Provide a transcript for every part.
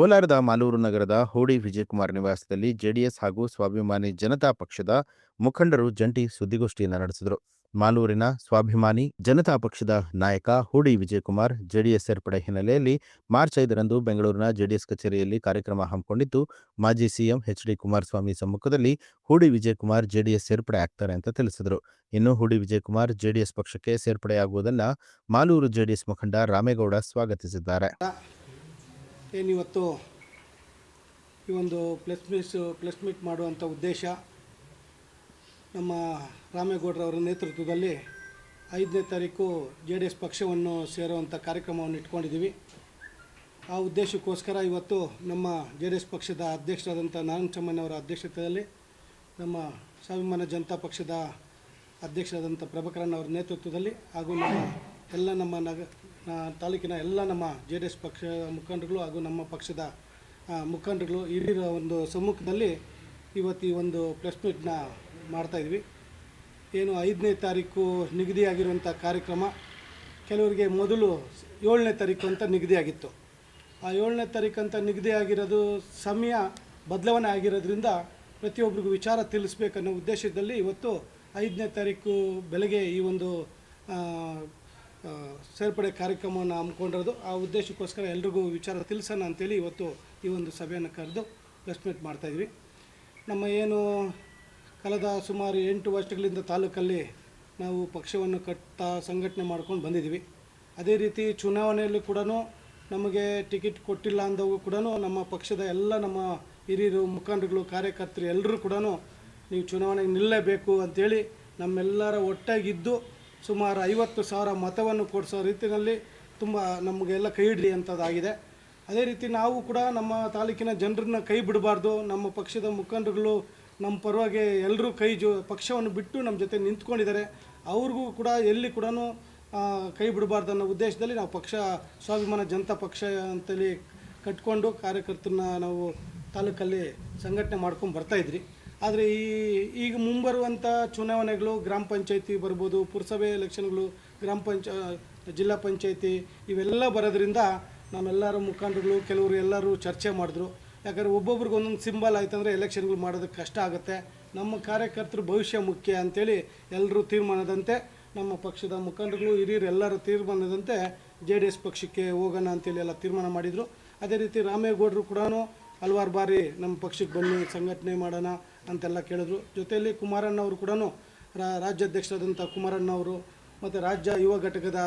ಕೋಲಾರದ ಮಾಲೂರು ನಗರದ ಹೋಡಿ ವಿಜಯಕುಮಾರ್ ನಿವಾಸದಲ್ಲಿ ಜೆಡಿಎಸ್ ಹಾಗೂ ಸ್ವಾಭಿಮಾನಿ ಜನತಾ ಪಕ್ಷದ ಮುಖಂಡರು ಜಂಟಿ ಸುದ್ದಿಗೋಷ್ಠಿಯನ್ನು ನಡೆಸಿದರು. ಮಾಲೂರಿನ ಸ್ವಾಭಿಮಾನಿ ಜನತಾ ಪಕ್ಷದ ನಾಯಕ ಹೋಡಿ ವಿಜಯಕುಮಾರ್ ಜೆಡಿಎಸ್ ಸೇರ್ಪಡೆ ಹಿನ್ನೆಲೆಯಲ್ಲಿ ಮಾರ್ಚ್ 5ರಂದು ಬೆಂಗಳೂರಿನ ಜೆಡಿಎಸ್ ಕಚೇರಿಯಲ್ಲಿ ಕಾರ್ಯಕ್ರಮ ಹಮ್ಮಿಕೊಂಡಿದ್ದು, ಮಾಜಿ ಸಿಎಂ ಎಚ್.ಡಿ. ಕುಮಾರಸ್ವಾಮಿ ಸಮ್ಮುಖದಲ್ಲಿ ಹೋಡಿ ವಿಜಯಕುಮಾರ್ ಜೆಡಿಎಸ್ ಸೇರ್ಪಡೆ ಆಗ್ತಾರೆ ಅಂತ ತಿಳಿಸಿದರು. ಇನ್ನು ಹೋಡಿ ವಿಜಯಕುಮಾರ್ ಜೆಡಿಎಸ್ ಪಕ್ಷಕ್ಕೆ ಸೇರ್ಪಡೆಯಾಗುವುದನ್ನು ಮಾಲೂರು ಜೆಡಿಎಸ್ ಮುಖಂಡ ರಾಮೇಗೌಡ ಸ್ವಾಗತಿಸಿದ್ದಾರೆ. ಏನಿವತ್ತು ಈ ಒಂದು ಪ್ಲೆಸ್ ಮೀಟ್ ಮಾಡುವಂಥ ಉದ್ದೇಶ ನಮ್ಮ ರಾಮೇಗೌಡರವರ ನೇತೃತ್ವದಲ್ಲಿ 5ನೇ ತಾರೀಕು JDS ಪಕ್ಷವನ್ನು ಸೇರುವಂಥ ಕಾರ್ಯಕ್ರಮವನ್ನು ಇಟ್ಕೊಂಡಿದ್ದೀವಿ. ಆ ಉದ್ದೇಶಕ್ಕೋಸ್ಕರ ಇವತ್ತು ನಮ್ಮ JDS ಪಕ್ಷದ ಅಧ್ಯಕ್ಷರಾದಂಥ ನಾರಾಯಣಸ್ವಾಮಿಯವರ ಅಧ್ಯಕ್ಷತೆಯಲ್ಲಿ ನಮ್ಮ ಸ್ವಾಭಿಮಾನ ಜನತಾ ಪಕ್ಷದ ಅಧ್ಯಕ್ಷರಾದಂಥ ಪ್ರಭಾಕರನ್ ಅವರ ನೇತೃತ್ವದಲ್ಲಿ ಹಾಗೂ ನಮ್ಮ ತಾಲೂಕಿನ ಎಲ್ಲ ನಮ್ಮ JDS ಪಕ್ಷ ಮುಖಂಡರುಗಳು ಹಾಗೂ ನಮ್ಮ ಪಕ್ಷದ ಮುಖಂಡರುಗಳು ಹಿರಿಯರ ಒಂದು ಸಮ್ಮುಖದಲ್ಲಿ ಇವತ್ತು ಈ ಒಂದು ಪ್ರೆಸ್ ಮೀಟ್ನ ಮಾಡ್ತಾಯಿದ್ವಿ. ಏನು 5ನೇ ತಾರೀಕು ನಿಗದಿಯಾಗಿರುವಂಥ ಕಾರ್ಯಕ್ರಮ ಕೆಲವರಿಗೆ ಮೊದಲು 7ನೇ ತಾರೀಕು ಅಂತ ನಿಗದಿಯಾಗಿತ್ತು. ಆ 7ನೇ ತಾರೀಕು ಅಂತ ನಿಗದಿಯಾಗಿರೋದು ಸಮಯ ಬದಲಾವಣೆ ಆಗಿರೋದ್ರಿಂದ ಪ್ರತಿಯೊಬ್ಬರಿಗೂ ವಿಚಾರ ತಿಳಿಸ್ಬೇಕನ್ನೋ ಉದ್ದೇಶದಲ್ಲಿ ಇವತ್ತು 5ನೇ ತಾರೀಕು ಬೆಳಗ್ಗೆ ಈ ಒಂದು ಸೇರ್ಪಡೆ ಕಾರ್ಯಕ್ರಮವನ್ನು ಹಮ್ಮಿಕೊಂಡಿರೋದು. ಆ ಉದ್ದೇಶಕ್ಕೋಸ್ಕರ ಎಲ್ರಿಗೂ ವಿಚಾರ ತಿಳಿಸೋಣ ಅಂತೇಳಿ ಇವತ್ತು ಈ ಒಂದು ಸಭೆಯನ್ನು ಕರೆದು ಪ್ರೆಸ್ ಮೀಟ್ ಮಾಡ್ತಾಯಿದ್ವಿ. ನಮ್ಮ ಏನು ಕಳೆದ ಸುಮಾರು 8 ವರ್ಷಗಳಿಂದ ತಾಲೂಕಲ್ಲಿ ನಾವು ಪಕ್ಷವನ್ನು ಸಂಘಟನೆ ಮಾಡ್ಕೊಂಡು ಬಂದಿದ್ದೀವಿ. ಅದೇ ರೀತಿ ಚುನಾವಣೆಯಲ್ಲಿ ಕೂಡ ನಮಗೆ ಟಿಕೆಟ್ ಕೊಟ್ಟಿಲ್ಲ ಅಂದವು ಕೂಡ ನಮ್ಮ ಪಕ್ಷದ ಎಲ್ಲ ನಮ್ಮ ಹಿರಿಯರು ಮುಖಂಡರುಗಳು ಕಾರ್ಯಕರ್ತರು ಎಲ್ಲರೂ ಕೂಡ ನೀವು ಚುನಾವಣೆಗೆ ನಿಲ್ಲಲೇಬೇಕು ಅಂಥೇಳಿ ನಮ್ಮೆಲ್ಲರ ಒಟ್ಟಾಗಿದ್ದು ಸುಮಾರು 50,000 ಮತವನ್ನು ಕೊಡಿಸೋ ರೀತಿಯಲ್ಲಿ ತುಂಬ ನಮಗೆಲ್ಲ ಕೈ ಹಿಡಿ ಅಂಥದ್ದಾಗಿದೆ. ಅದೇ ರೀತಿ ನಾವು ಕೂಡ ನಮ್ಮ ತಾಲೂಕಿನ ಜನರನ್ನ ಕೈ ಬಿಡಬಾರ್ದು, ನಮ್ಮ ಪಕ್ಷದ ಮುಖಂಡರುಗಳು ನಮ್ಮ ಪರವಾಗಿ ಎಲ್ಲರೂ ಪಕ್ಷವನ್ನು ಬಿಟ್ಟು ನಮ್ಮ ಜೊತೆ ನಿಂತ್ಕೊಂಡಿದ್ದಾರೆ, ಅವ್ರಿಗೂ ಕೂಡ ಎಲ್ಲಿ ಕೂಡ ಕೈ ಬಿಡಬಾರ್ದು ಅನ್ನೋ ಉದ್ದೇಶದಲ್ಲಿ ನಾವು ಸ್ವಾಭಿಮಾನ ಜನತಾ ಪಕ್ಷ ಅಂತೇಳಿ ಕಟ್ಕೊಂಡು ಕಾರ್ಯಕರ್ತರನ್ನ ನಾವು ತಾಲೂಕಲ್ಲಿ ಸಂಘಟನೆ ಮಾಡ್ಕೊಂಡು ಬರ್ತಾಯಿದ್ರಿ. ಆದರೆ ಈಗ ಮುಂಬರುವಂಥ ಚುನಾವಣೆಗಳು ಗ್ರಾಮ ಪಂಚಾಯತಿ ಬರ್ಬೋದು, ಪುರಸಭೆ ಎಲೆಕ್ಷನ್ಗಳು, ಜಿಲ್ಲಾ ಪಂಚಾಯತಿ ಇವೆಲ್ಲ ಬರೋದ್ರಿಂದ ನಮ್ಮೆಲ್ಲರ ಮುಖಂಡರುಗಳು ಕೆಲವರು ಎಲ್ಲರೂ ಚರ್ಚೆ ಮಾಡಿದ್ರು. ಯಾಕಂದರೆ ಒಬ್ಬೊಬ್ರಿಗೆ ಒಂದೊಂದು ಸಿಂಬಲ್ ಆಯ್ತಂದರೆ ಎಲೆಕ್ಷನ್ಗಳು ಮಾಡೋದಕ್ಕೆ ಕಷ್ಟ ಆಗುತ್ತೆ, ನಮ್ಮ ಕಾರ್ಯಕರ್ತರು ಭವಿಷ್ಯ ಮುಖ್ಯ ಅಂಥೇಳಿ ಎಲ್ಲರೂ ತೀರ್ಮಾನದಂತೆ ನಮ್ಮ ಪಕ್ಷದ ಮುಖಂಡರುಗಳು ಹಿರಿಯರು ಎಲ್ಲರ ತೀರ್ಮಾನದಂತೆ JDS ಪಕ್ಷಕ್ಕೆ ಹೋಗೋಣ ಅಂತೇಳಿ ಎಲ್ಲ ತೀರ್ಮಾನ ಮಾಡಿದರು. ಅದೇ ರೀತಿ ರಾಮೇಗೌಡರು ಕೂಡ ಹಲವಾರು ಬಾರಿ ನಮ್ಮ ಪಕ್ಷಕ್ಕೆ ಬನ್ನಿ ಸಂಘಟನೆ ಮಾಡೋಣ ಅಂತೆಲ್ಲ ಕೇಳಿದ್ರು. ಜೊತೆಯಲ್ಲಿ ಕುಮಾರಣ್ಣವರು ಕೂಡ ರಾಜ್ಯಾಧ್ಯಕ್ಷರಾದಂಥ ಕುಮಾರಣ್ಣವರು ಮತ್ತು ರಾಜ್ಯ ಯುವ ಘಟಕದ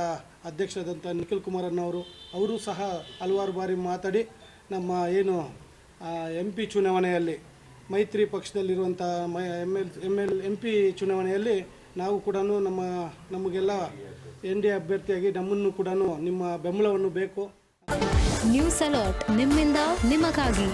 ಅಧ್ಯಕ್ಷರಾದಂಥ ನಿಖಿಲ್ ಕುಮಾರಣ್ಣವರು ಅವರು ಸಹ ಹಲವಾರು ಬಾರಿ ಮಾತಾಡಿ ನಮ್ಮ ಏನು MP ಚುನಾವಣೆಯಲ್ಲಿ ಮೈತ್ರಿ ಪಕ್ಷದಲ್ಲಿರುವಂಥ MP ಚುನಾವಣೆಯಲ್ಲಿ ನಾವು ಕೂಡ ನಮಗೆಲ್ಲ NDA ಅಭ್ಯರ್ಥಿಯಾಗಿ ನಮ್ಮನ್ನು ಕೂಡ ನಿಮ್ಮ ಬೆಂಬಲವನ್ನು ಬೇಕು. ನ್ಯೂಸ್ ಅಲರ್ಟ್ ನಿಮ್ಮಿಂದ ನಿಮಗಾಗಿ.